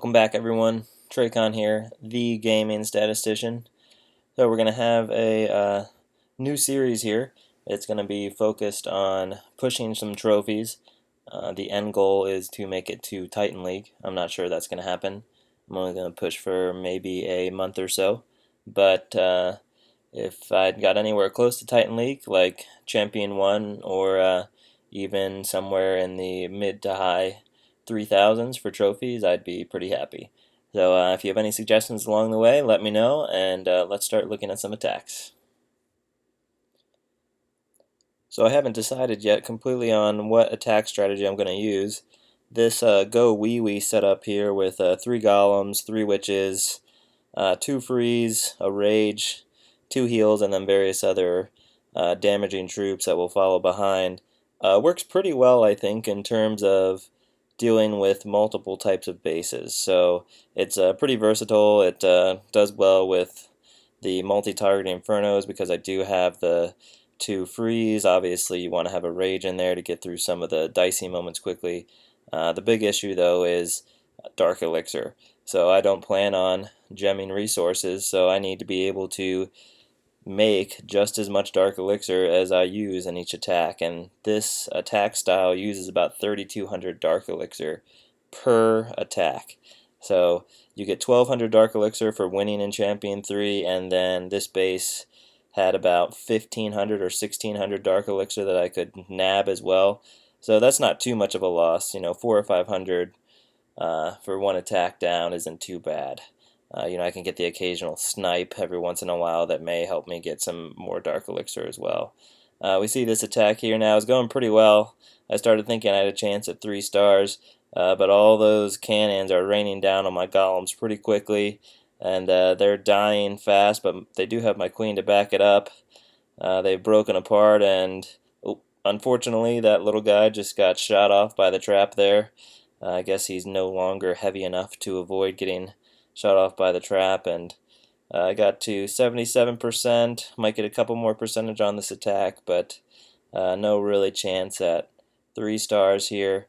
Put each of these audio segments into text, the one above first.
Welcome back, everyone. Tracon here, the gaming statistician. So we're going to have a new series here. It's going to be focused on pushing some trophies. The end goal is to make it to Titan League. I'm not sure that's going to happen. I'm only going to push for maybe a month or so. But if I'd got anywhere close to Titan League, like Champion 1 or even somewhere in the mid to high 3000s for trophies, I'd be pretty happy. So if you have any suggestions along the way, let me know, and let's start looking at some attacks. So I haven't decided yet completely on what attack strategy I'm going to use. This Go Wee Wee setup here with 3 golems, 3 witches, 2 freeze, a rage, 2 heals, and then various other damaging troops that will follow behind works pretty well, I think, in terms of dealing with multiple types of bases. So it's pretty versatile. It does well with the multi-targeting infernos because I do have the 2 freeze. Obviously you want to have a rage in there to get through some of the dicey moments quickly. The big issue though is dark elixir. So I don't plan on gemming resources, so I need to be able to make just as much dark elixir as I use in each attack, and this attack style uses about 3200 dark elixir per attack. So you get 1200 dark elixir for winning in Champion 3, and then this base had about 1500 or 1600 dark elixir that I could nab as well. So that's not too much of a loss. 4 or 500 for one attack down isn't too bad. I can get the occasional snipe every once in a while that may help me get some more dark elixir as well. We see this attack here now is going pretty well. I started thinking I had a chance at 3 stars, but all those cannons are raining down on my golems pretty quickly, and they're dying fast, but they do have my queen to back it up. They've broken apart, and unfortunately that little guy just got shot off by the trap there. I guess he's no longer heavy enough to avoid getting shot off by the trap, and I got to 77%. Might get a couple more percentage on this attack, but no really chance at 3 stars here,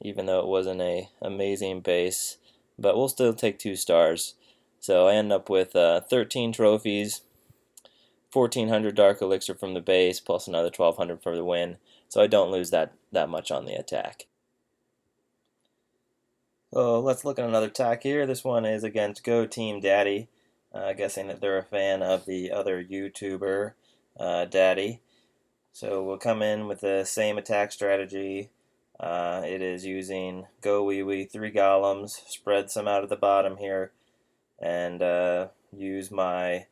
even though it wasn't an amazing base, but we'll still take 2 stars. So I end up with 13 trophies, 1400 dark elixir from the base, plus another 1200 for the win, so I don't lose that much on the attack. So let's look at another attack here. This one is against Go Team Daddy, guessing that they're a fan of the other YouTuber, Daddy. So we'll come in with the same attack strategy. It is using Go Wee Wee, 3 golems, spread some out of the bottom here, and use my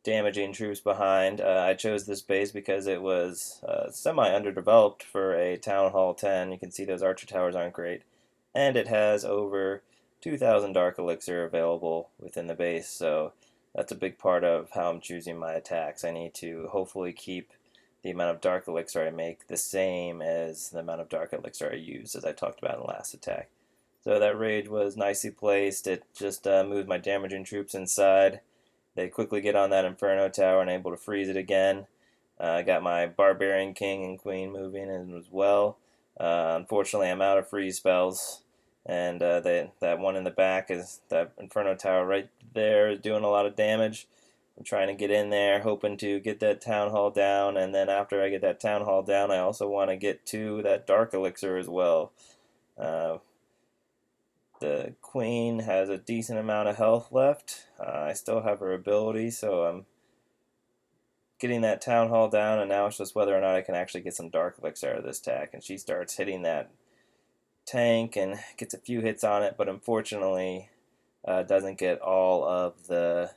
damaging troops behind. I chose this base because it was semi-underdeveloped for a Town Hall 10. You can see those archer towers aren't great. And it has over 2,000 dark elixir available within the base, so that's a big part of how I'm choosing my attacks. I need to hopefully keep the amount of dark elixir I make the same as the amount of dark elixir I use, as I talked about in the last attack. So that rage was nicely placed. It just moved my damaging troops inside. They quickly get on that Inferno Tower and able to freeze it again. I got my Barbarian King and Queen moving as well. Unfortunately, I'm out of freeze spells, and that one in the back is that Inferno Tower right there is doing a lot of damage. I'm trying to get in there, hoping to get that Town Hall down, and then after I get that Town Hall down, I also want to get to that Dark Elixir as well. The Queen has a decent amount of health left. I still have her ability, so I'm getting that Town Hall down, and now it's just whether or not I can actually get some Dark Elixir out of this attack. And she starts hitting that tank and gets a few hits on it, but unfortunately doesn't get all of the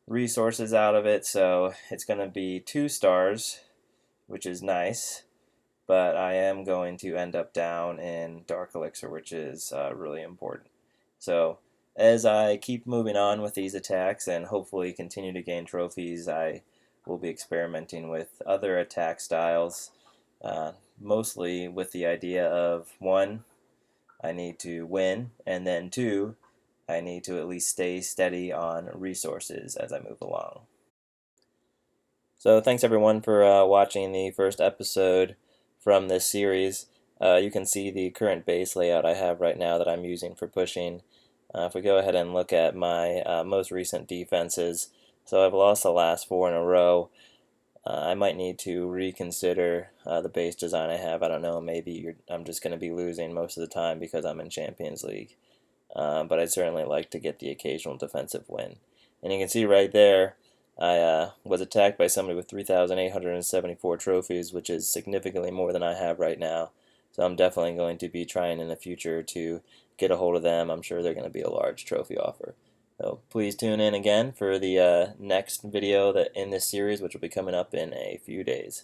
resources out of it, so it's going to be 2 stars, which is nice, but I am going to end up down in Dark Elixir, which is really important. So as I keep moving on with these attacks and hopefully continue to gain trophies, I will be experimenting with other attack styles, mostly with the idea of 1, I need to win, and then 2, I need to at least stay steady on resources as I move along. So thanks everyone for watching the first episode from this series. You can see the current base layout I have right now that I'm using for pushing. If we go ahead and look at my most recent defenses, so I've lost the last 4 in a row. I might need to reconsider the base design I have. I don't know, maybe I'm just going to be losing most of the time because I'm in Champions League. But I'd certainly like to get the occasional defensive win. And you can see right there, I was attacked by somebody with 3,874 trophies, which is significantly more than I have right now. So I'm definitely going to be trying in the future to get a hold of them. I'm sure they're going to be a large trophy offer. So please tune in again for the next video that in this series, which will be coming up in a few days.